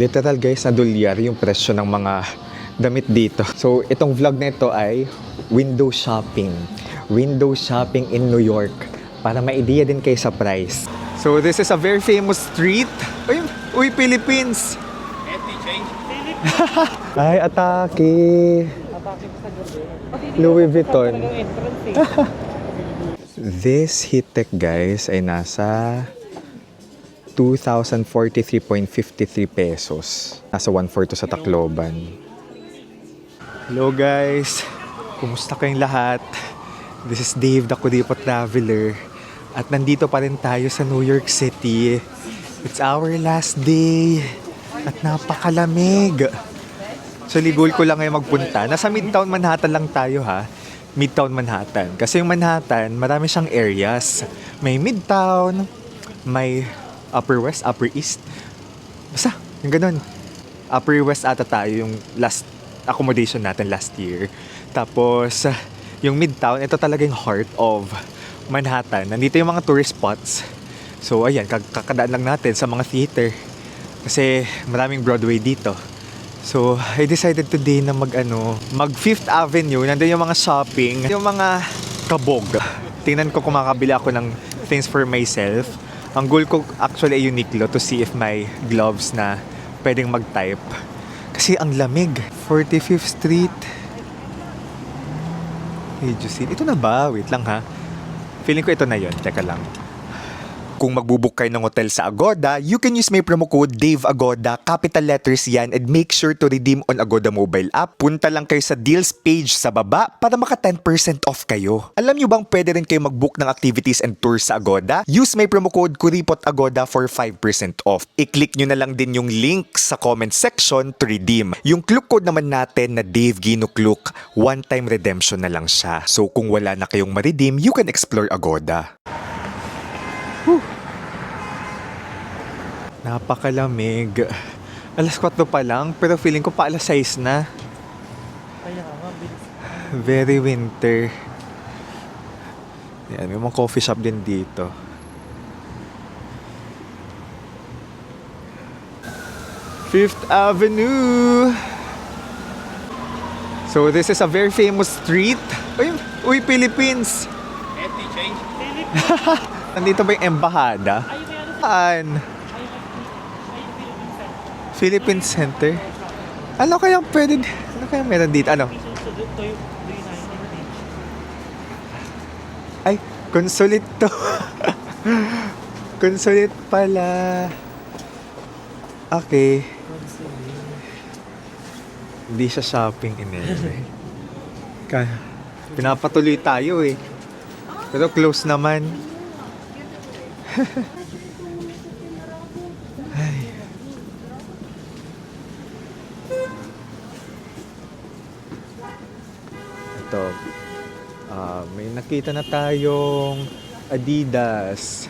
Literal guys, nadolyar yung presyo ng mga damit dito. So, itong vlog na ito ay window shopping. Window shopping in New York. Para ma-idea din kayo sa price. So, this is a very famous street. Uy, Philippines! Ay, atake! Louis Vuitton. This heat tech guys ay nasa 2,043.53 pesos. Nasa 1/4 to sa Tacloban. Hello guys! Kumusta kayong lahat? This is Dave, the Kudipo Traveler. At nandito pa rin tayo sa New York City. It's our last day. At napakalamig. Actually, goal ko lang ngayon magpunta. Nasa Midtown Manhattan lang tayo ha. Midtown Manhattan. Kasi yung Manhattan, marami siyang areas. May Midtown, may Upper West, Upper East. Basta, yung ganun. Upper West ata tayo yung last accommodation natin last year. Tapos, yung Midtown, ito talaga yung heart of Manhattan. Nandito yung mga tourist spots. So, ayan, kakadaan lang natin sa mga theater. Kasi maraming Broadway dito. So, I decided today na mag 5th Avenue. Nandun yung mga shopping, yung mga kabog. Tingnan ko kung makakabili ako ng things for myself. Ang goal ko actually ay Uniqlo to see if may gloves na pwedeng mag-type. Kasi ang lamig. 45th Street. Hey, Jusine. Ito na ba? Wait lang ha. Feeling ko ito na yon. Teka lang. Kung magbubook kayo ng hotel sa Agoda, you can use my promo code DAVEAGODA, capital letters yan, and make sure to redeem on Agoda mobile app. Punta lang kayo sa deals page sa baba para maka 10% off kayo. Alam nyo bang pwede rin kayo magbook ng activities and tours sa Agoda? Use my promo code KURIPOTAGODA for 5% off. I-click nyo na lang din yung link sa comment section to redeem. Yung Klook code naman natin na Dave Gino Klook, one-time redemption na lang siya. So kung wala na kayong ma-redeem, you can explore Agoda. Napakalamig. Alas 4 pa lang, pero feeling ko pa alas 6 na. Kaya nga, bilis. Very winter. Yan, may mga coffee shop din dito. Fifth Avenue. So this is a very famous street. Uy, Philippines. Nandito ba yung embahada? Saan? Philippine Center? Ano kayang pwede? Ano kayang meron dito? Ano? Ay, Consulate to. Consulate pala. Okay. Hindi siya shopping in anyway. Pinapatuloy tayo eh. Pero close naman. Ito, may nakita na tayong Adidas.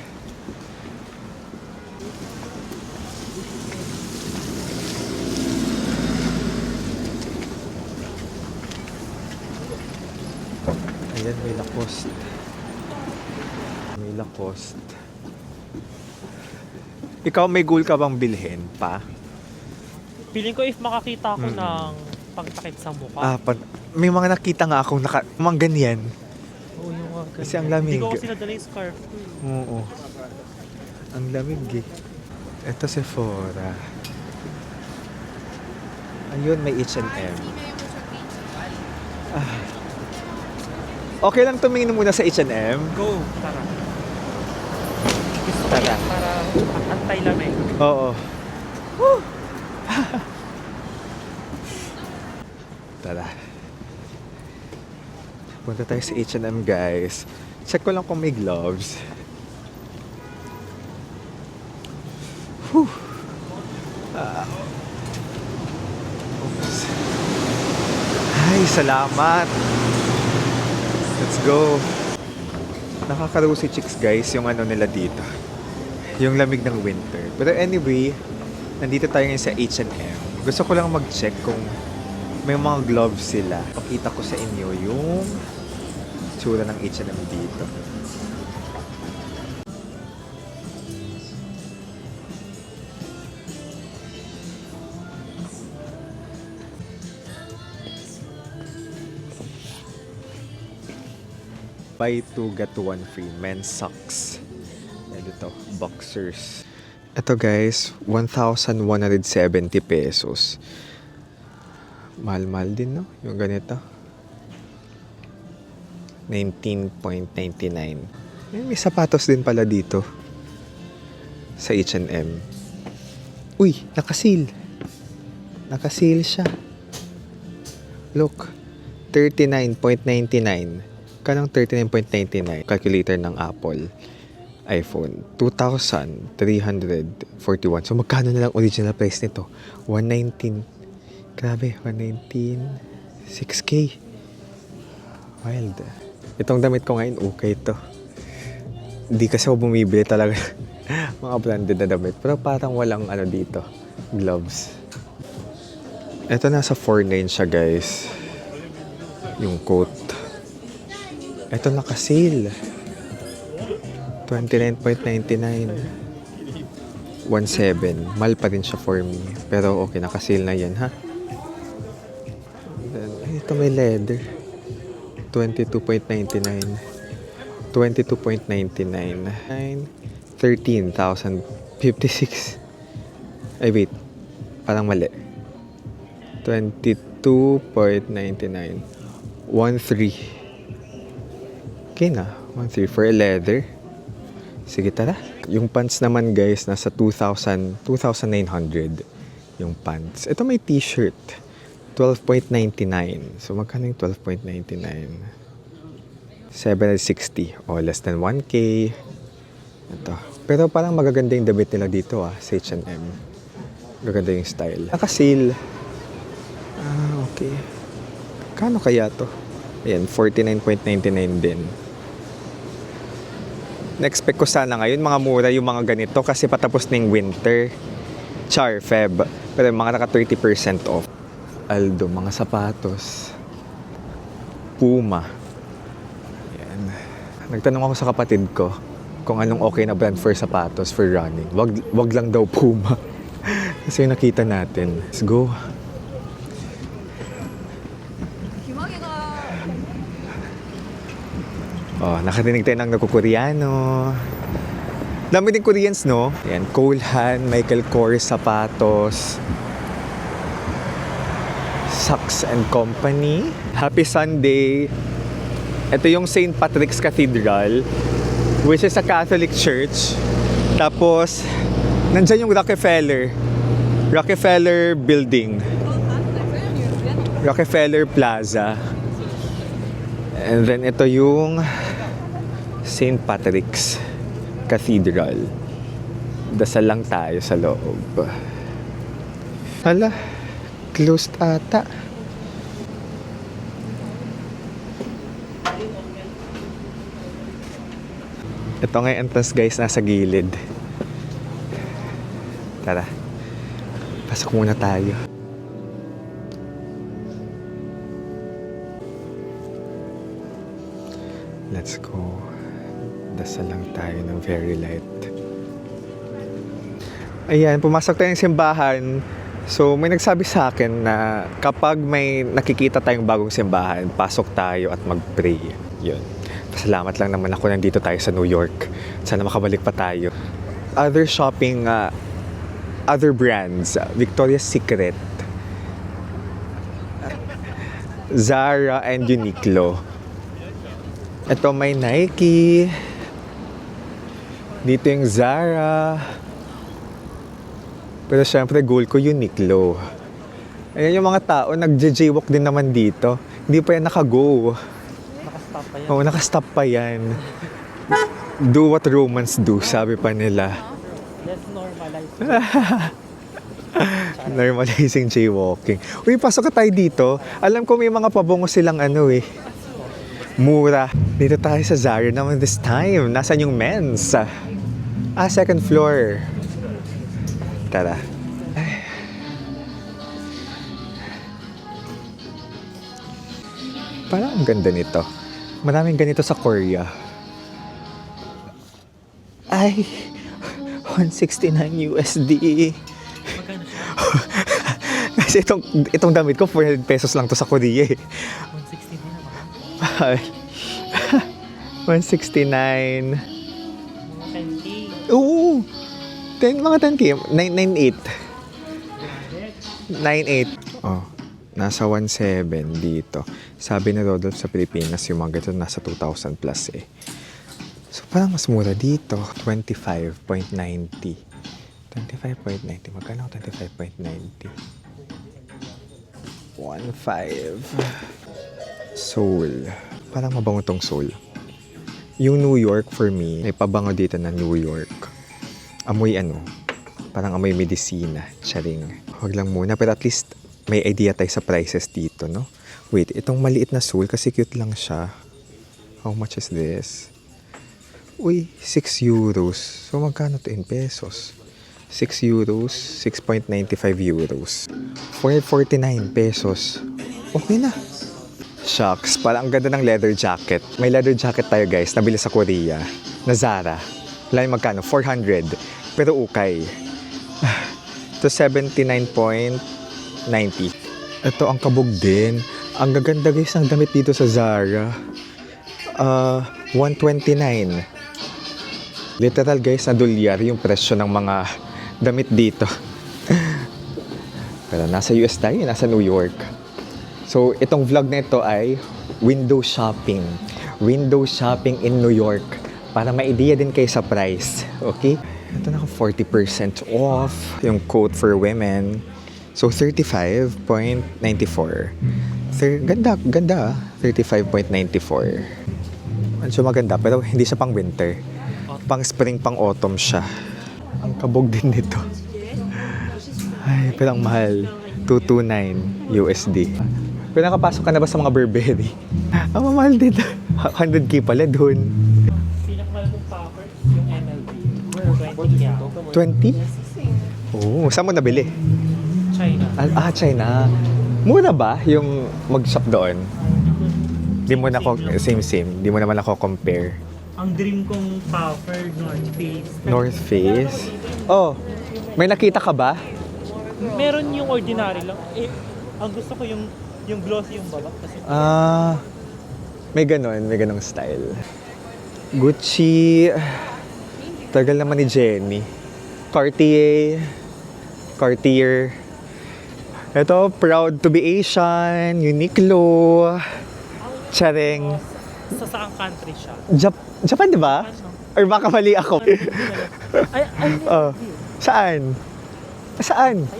Ayan, may Lacoste. May Lacoste. Ikaw, may goal ka bang bilhin pa? Feeling ko if makakita ako ng pagtakip sa mukha. May mga nakita nga akong mga ganyan. Oo, yung mga ganyan. Kasi ang lamig. Hindi ko kasi nadala yung scarf. Oo. Ang lamig eh. Ito Sephora. Ayun, may H&M. Okay lang tumingin muna sa H&M. Go! Tara. Gusto ko Tara. yan para antay-lamig. Oo. Tara. Punta tayo sa H&M guys. Check ko lang kung may gloves. Whew. Oops. Ay, salamat. Let's go. Nakakarusi chicks guys yung ano nila dito. Yung lamig ng winter. Pero anyway, nandito tayo ngayon sa H&M. Gusto ko lang mag-check kung may mga gloves sila. Pakita ko sa inyo yung tsura ng H&M dito. buy 2 get 1 free men's socks. Yan dito, boxers. Ito guys, 1,170 pesos. Mahal-mahal din, no? Yung ganito. 19.99. May sapatos din pala dito. Sa H&M. Uy, nakasil. Nakasil siya. Look. 39.99. Kanang 39.99. Calculator ng Apple. iPhone. 2,341. So, magkano na lang original price nito? 119. Grabe, 119. 6K. Wild. Itong damit ko ngayon, okay to. Hindi kasi ako bumibili talaga mga branded na damit. Pero parang walang ano dito. Gloves. Ito nasa 4.9 siya guys. Yung coat. Ito naka-sale. 29.99. 1.7. Mahal pa rin siya for me. Pero okay, naka-sale na yan ha. Then, ito may leather. 22.99. 22.99. 13,056. Ay wait. Parang mali. 22.99. 1.3. Okay na. 1.3 for a leather. Sige, tara. Yung pants naman guys, nasa 2,900 yung pants. Ito may t-shirt. 12.99. So, magkano yung 12.99? 760. O, less than 1K. Ito. Pero parang magaganda yung damit nila dito sa H&M. Magaganda yung style. Naka-sale. Okay. Kano kaya to? Ayan, 49.99 din. Na-expect ko sana ngayon mga mura yung mga ganito kasi patapos na yung winter. Char, Feb. Pero mga naka 30% off. Aldo, mga sapatos. Puma. Ayan. Nagtanong ako sa kapatid ko kung anong okay na brand for sapatos for running. Wag lang daw Puma. Kasi yung nakita natin. Let's go. Oh, nakarinig tayo ng nagkukoreano. Dami din Koreans, no? Ayan, Cole Haan, Michael Kors, sapatos. Saks and Company. Happy Sunday. Ito yung St. Patrick's Cathedral, which is a Catholic church. Tapos, nandyan yung Rockefeller Building. Rockefeller Plaza. And then, ito yung St. Patrick's Cathedral. Dasal lang tayo sa loob. Hala, closed ata. Ito nga yung entrance guys, nasa gilid. Tara, pasok muna tayo. Let's go. Dasal lang tayo ng very light. Ayan, pumasok tayong simbahan. So, may nagsabi sa akin na kapag may nakikita tayong bagong simbahan, pasok tayo at mag-pray. Yun. Pasalamat lang naman ako nandito tayo sa New York. Sana makabalik pa tayo. Other shopping, other brands. Victoria's Secret, Zara, and Uniqlo. Ito may Nike. Dito yung Zara. Pero syempre goal ko Uniqlo. Ayan yung mga tao, nagja-jaywalk din naman dito. Hindi pa yan naka-go. Nakastop pa yan. Oo, nakastop pa yan. Do what Romans do, sabi pa nila. Let's normalize. Normalizing jaywalking. Uy, pasok ka tayo dito. Alam ko may mga pabongo silang mura. Dito tayo sa Zara naman this time. Nasaan yung men's? Second floor. Tara. Ay. Parang ang ganda nito. Maraming ganito sa Korea. Ay, 169 USD. Magkano siya? Kasi itong damit ko, 400 pesos lang to sa Korea 160 din naman. Ay. 169. Mga 10K. Oo. Mga 10K. 9.8. Oh. Nasa 1.7 dito. Sabi ni Rodolph sa Pilipinas, yung mga ganito nasa 2,000 plus eh. So parang mas mura dito. 25.90. 25.90. Magkano 25.90? 1.5. Soul. Parang mabango tong Soul. Yung New York for me, may pabango dito na New York. Amoy parang amoy medisina. Charing. Huwag lang muna. Pero at least may idea tayo sa prices dito, no? Wait, itong maliit na Soul kasi cute lang siya. How much is this? Uy, 6 euros. So magkano to in pesos? 6 euros, 6.95 euros. 449 pesos. Okay na. Shucks, parang ang ganda ng leather jacket. May leather jacket tayo guys, nabili sa Korea. Na Zara. Wala yung magkano? 400. Pero ukay. Ito 79.90. Ito ang kabog din. Ang gaganda guys ng damit dito sa Zara. 129. Literal guys, na dolyar yung presyo ng mga damit dito. Pero nasa US tayo, nasa New York. So, itong vlog na ito ay window shopping. Window shopping in New York. Para may idea din kayo sa price. Okay? Ito na 40% off. Yung coat for women. So, 35.94. Ganda. 35.94. So, maganda. Pero hindi siya pang winter. Pang spring, pang autumn siya. Ang kabog din nito. Ay, pero ang mahal. 229 USD. Pero nakapasok ka na ba sa mga Burberry? Ang mamahal dito. 100k pala dun. Pinakamahal kong popper, yung MLB. 20 20? Oo, saan mo nabili? China. China. Mura ba yung mag-shop doon? Di mo na same. Di mo naman ako compare. Ang dream kong popper, North Face. North Face? Oh, may nakita ka ba? Meron yung ordinary lang. Ang gusto ko yung glossy yung baba. Kasi May ganong style. Gucci. Tagal naman ni Jenny. Cartier. Ito, proud to be Asian. Uniqlo. Charing. sa saang country siya? Japan, di ba? Ano? Or baka mali ako. Ay, Saan? ayun o.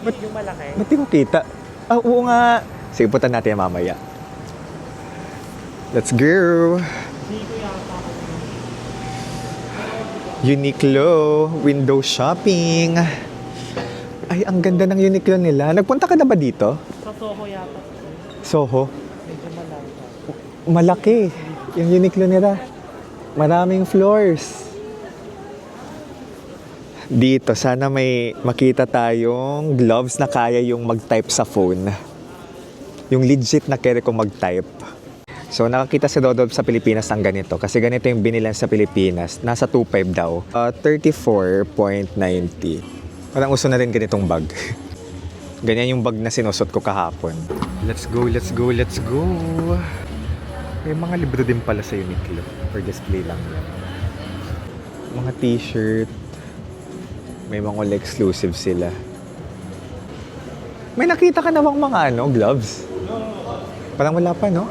Yung malaki. Ba't di ko kita? Oo nga. Sige, punta natin yan mamaya. Let's go. Hindi ko yata ako. Uniqlo. Window shopping. Ay, ang ganda ng Uniqlo nila. Nagpunta ka na ba dito? Sa Soho yata. Soho? Medyo malaki. Malaki. Yung Uniqlo nila. Maraming floors. Dito, sana may makita tayong gloves na kaya yung mag-type sa phone. Yung legit na kaya ko mag-type. So, nakakita si Rodolph sa Pilipinas ng ganito. Kasi ganito yung binilan sa Pilipinas. Nasa 2.5 daw. 34.90. Parang uso na rin ganitong bag. Ganyan yung bag na sinusot ko kahapon. Let's go. May mga libro din pala sa Uniqlo. For display lang yan. Mga t-shirt. May mga exclusive sila. May nakita ka na bang mga gloves? Parang wala pa, no?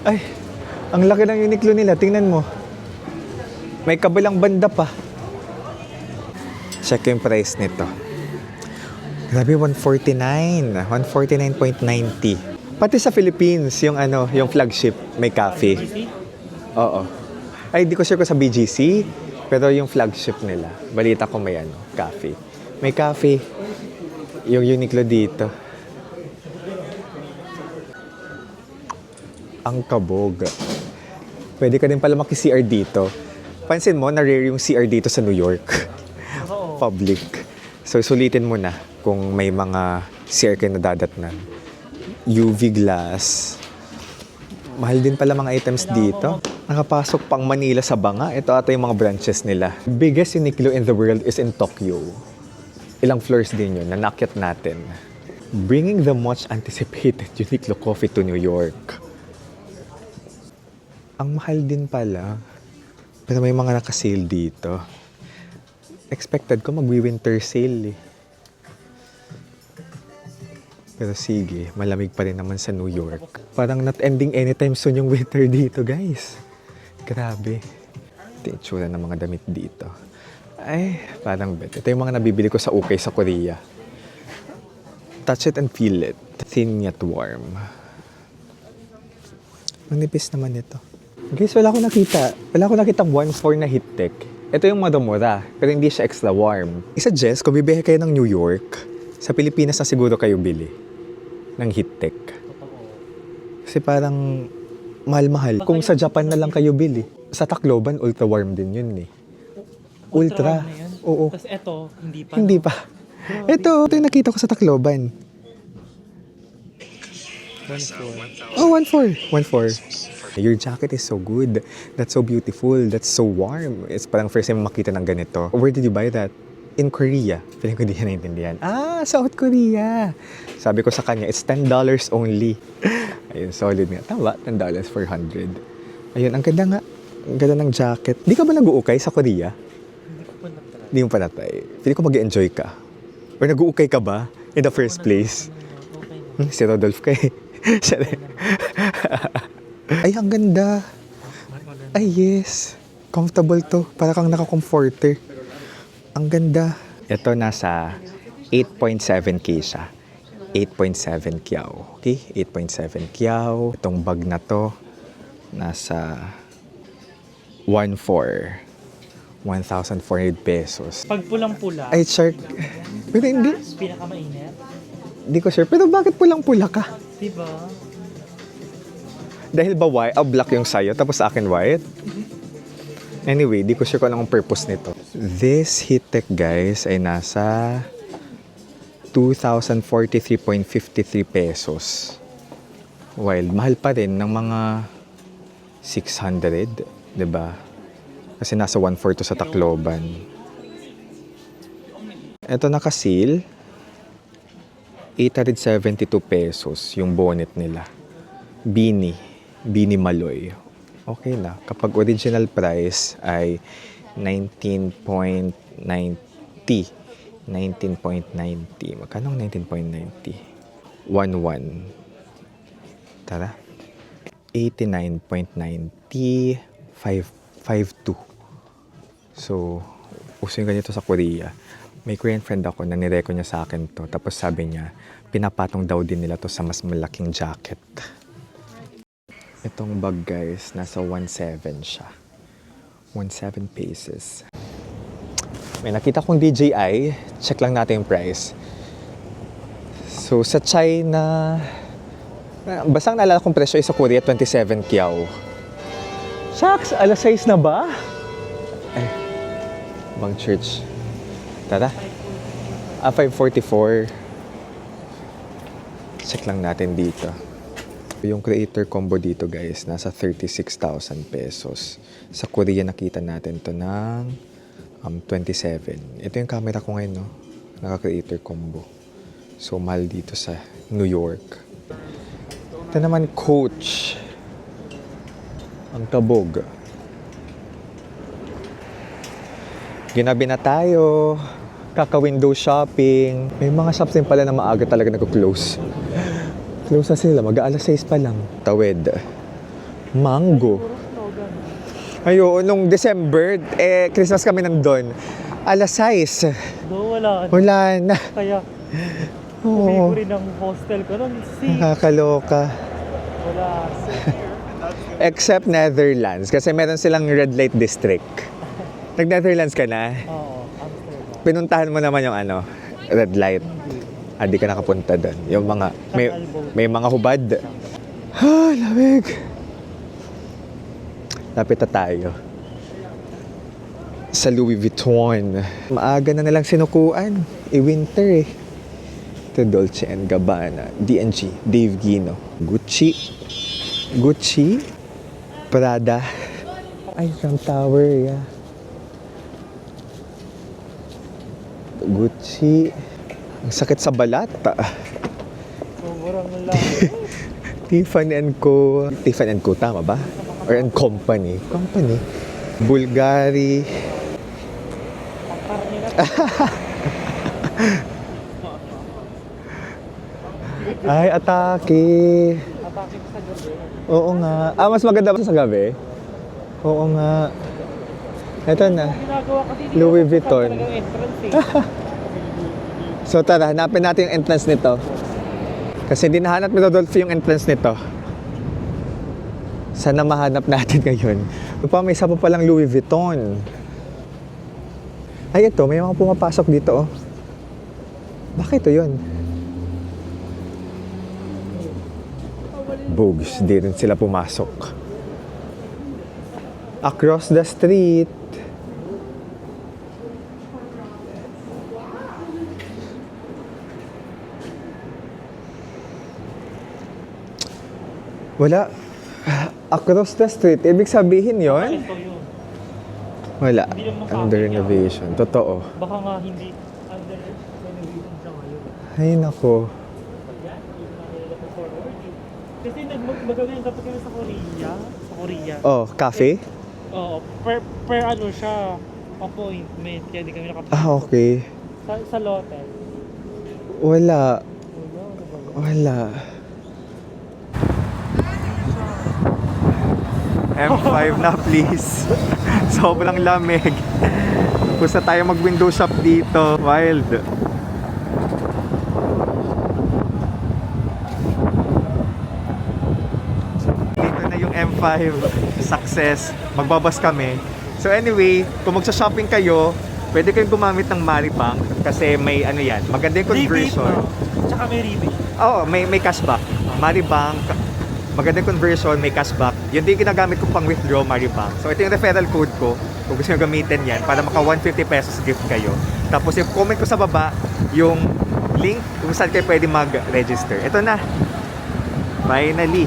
Ay, ang laki ng Uniqlo nila. Tingnan mo. May kabilang banda pa. Check yung price nito. Grabe, 149. 149.90. Pati sa Philippines, yung yung flagship, may cafe. Oo. Ay, di ko sure ko sa BGC, pero yung flagship nila, balita ko may cafe. May cafe. Yung Uniqlo dito. Ang kabog. Pwede ka din pala maki-CR dito. Pansin mo, na-rare yung CR dito sa New York. Oo. Public. So, sulitin mo na kung may mga CR kayo na dadatnan. UV glass. Mahal din pala mga items dito. Nakapasok pang Manila sa Banga. Ito ata yung mga branches nila. Biggest Uniqlo in the world is in Tokyo. Ilang floors din yun, nanakyat natin. Bringing the much anticipated Uniqlo coffee to New York. Ang mahal din pala. Pero may mga naka-sale dito. Expected ko magwi-winter sale eh. Pero sige, malamig pa rin naman sa New York. Parang not ending anytime soon yung winter dito, guys. Grabe. Ito yung itsura ng mga damit dito. Ay, parang bet. Ito yung mga nabibili ko sa ukay sa Korea. Touch it and feel it. Thin yet warm. Manipis naman ito. Guys, wala akong nakita. Wala akong nakitang 1.4 na heat tech. Ito yung madumura, pero hindi siya extra warm. I-suggest, kung bibihe kayo ng New York, sa Pilipinas na siguro kayo bili ng heat tech. Kasi parang mahal-mahal. Kung sa Japan na lang kayo bili. Sa Tacloban, ultra warm din yun eh. Ultra. warm na yan. Oo. Tapos eto, hindi pa. Hindi pa. Ito yung nakita ko sa Tacloban. 1.4. Oh, 1.4. 1.4. Your jacket is so good. That's so beautiful. That's so warm. It's parang first time makita ng ganito. Where did you buy that? In Korea. Feeling ko hindi niya naintindihan. Ah, South Korea. Sabi ko sa kanya, it's $10 only. Ayun, solid nga. Tama, $10 for 100. Ayun, ang ganda nga. Ang ganda ng jacket. Di ka ba nag-uukay sa Korea? Hindi ko pa natry. Hindi mo pa natry. Feeling ko mag-enjoy ka. Or nag-uukay ka ba in the first place? Okay na. Si Rodolph ka eh. Siya rin. Ay, ang ganda. Ay, yes. Comfortable to. Para kang naka-comforter. Ang ganda. Ito nasa 8.7K siya. 8.7 kyaw. Okay? 8.7 kyaw. Itong bag na to, nasa 1.4. 1,400 pesos. Pag pulang-pula, Ay, shark. Pero hindi. pinakamainit. Hindi ko sure. Pero bakit pulang-pula ka? Diba? Dahil ba white? Black yung sayo, tapos sa akin white? Anyway, di ko sure kung anong purpose nito. This heat tech, guys, ay nasa 2,043.53 pesos. While mahal pa rin ng mga 600, diba? Kasi nasa 1.4 to sa Tacloban. Ito naka-seal. 872 pesos yung bonnet nila. Beanie Maloy. Okay na. Kapag original price ay 19.90. 19.90. Magkano ang 19.90? 11. Tara. 89.90. 552. So, uso yung ganito sa Korea. May Korean friend ako na nireko niya sa akin to. Tapos sabi niya, pinapatong daw din nila to sa mas malaking jacket. Itong bag, guys, nasa 1.7 siya. 1.7 pesos. May nakita kong DJI. Check lang natin yung price. So, sa China, basang naalala kong presyo sa Korea, 27 kyaw. Shucks, alas 6 na ba? Ay, bang church. Tara. 544. Check lang natin dito. Yung creator combo dito, guys, nasa 36,000 pesos. Sa Korea nakita natin to ng 27. Ito yung camera ko ngayon, no? Naka-creator combo. So, mahal dito sa New York. Ito naman, Coach. Ang kabog. Ginabi na tayo. Kaka-window shopping. May mga shops din pala na maaga talaga nag-close. Close na sila. Mag-aalas 6 pa lang. Tawid. Mango. Ayo, nung December, Christmas kami nandun. Alas 6. Do, wala. Wala na. Kaya, Oo. umigo rin ang hostel ko nun. Nakakaloka. Wala. Except Netherlands. Kasi meron silang red light district. Nag-Netherlands ka na? Oo, Amsterdam. Pinuntahan mo naman yung red light. Di ka nakapunta doon. Yung mga, may mga hubad. Lamig. Lapit na tayo. Sa Louis Vuitton. Maaga na nilang sinukuan. Winter eh. Ito Dolce & Gabbana. D&G. Dave Gino. Gucci. Prada. Ay, Trump Tower, yeah. Gucci. Ang sakit sa balat. Murang lang. Tiffany & Co. Tiffany & Co, tama ba? Or and Company. Company. Bulgari. Karne na. Ay, Atake. Atake ko sa gabi. Oo nga. Mas maganda ba sa gabi? Oo nga. Ito na. Ginagawa kasi hindi Louis naman Vuitton. talagang entrance eh. So tara, hanapin natin yung entrance nito. Kasi hindi nahanap ni Rodolfo yung entrance nito. Sana mahanap natin ngayon. Ito pa, may isa pa palang Louis Vuitton. Ay, ito, may mga pumapasok dito, oh. Bakit ito yun? Bogs, di rin sila pumasok. Across the street. Wala. Across the street. Ibig sabihin yon? Ito yun. Wala. Hindi naman sa Under akin yan. renovation. Totoo. Baka nga hindi under renovation siya ngayon. Ay, nako. Kasi magagawin dapat kami sa Korea. Sa Korea. Oh, cafe? Oo. Per ano siya. Appointment. Kaya di kami nakapasok. Ah, okay. Sa Lotte. Wala. Wala. M5 na, please. Sobrang lamig. Gusto tayo mag-window shop dito. Wild. Dito na yung M5. Success. Magbabas kami. So anyway, kung magsa-shopping kayo, pwede kayong gumamit ng Maribank kasi may ano yan, maganda yung conversion. Rebate, tsaka may rebate. Oo, may cashback. Maribank, maganda yung conversion, may cashback. Yun din ginagamit ko pang withdraw Maribank. So ito yung referral code ko. Kung gusto nyo gamitin yan, para maka 150 pesos gift kayo. Tapos yung comment ko sa baba, yung link kung saan kayo pwede mag-register. Ito na. Finally.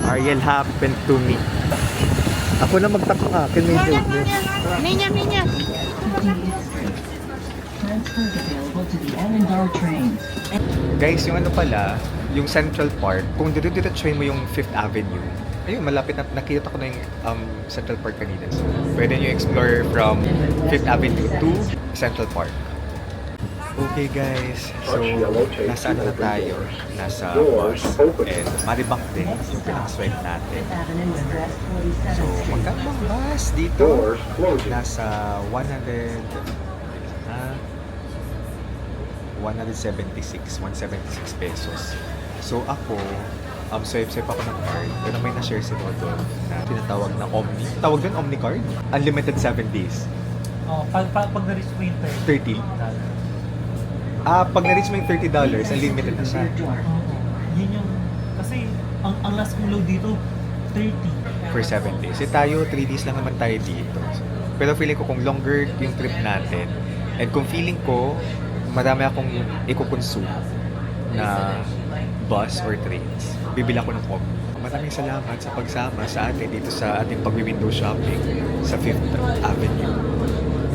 Ariel happened to me. Ako na magtakong akin, may business. Niña, niña. Guys, yung ano pala, yung Central Park, kung diretsuhin mo yung 5th Avenue, ayun, malapit na, nakita ko na yung Central Park kanina. So, pwede nyo explore from 5th Avenue to Central Park. Okay guys, so nasa ano na tayo? Nasa bus and Maribank din yung pinaka-swipe natin. So magkano ang bus dito? Nasa 176 pesos. So ako, swipe ako ng card. Pero may na-share si Rodolph na tinatawag na Omni. Tawag doon Omni card? Unlimited 7 days. Oh, pag na-reach mo yung 30. Pag na-reach mo yung $30, unlimited na siya. Yun yung, kasi ang last kong load dito, 30. For 7 days. Tayo, 3 days lang naman tayo dito. Pero feeling ko kung longer yung trip natin, and kung feeling ko, marami akong i-consume na bus or trains, bibili ako ng Omni. Maraming salamat sa pagsama sa atin dito sa ating pag-window shopping sa 5th Avenue.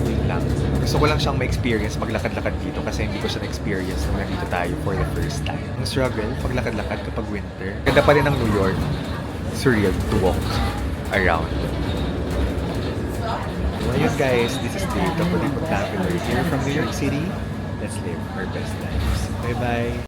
Yun lang. Gusto ko lang siyang ma-experience maglakad-lakad dito kasi hindi ko siya na-experience nung nandito tayo for the first time. Ang struggle, paglakad-lakad kapag winter. Ganda pa rin ng New York. Surreal to walk around. Ayun guys, this is Dave, the Polipo Traveler here from New York City. Let's live our best lives. Bye-bye!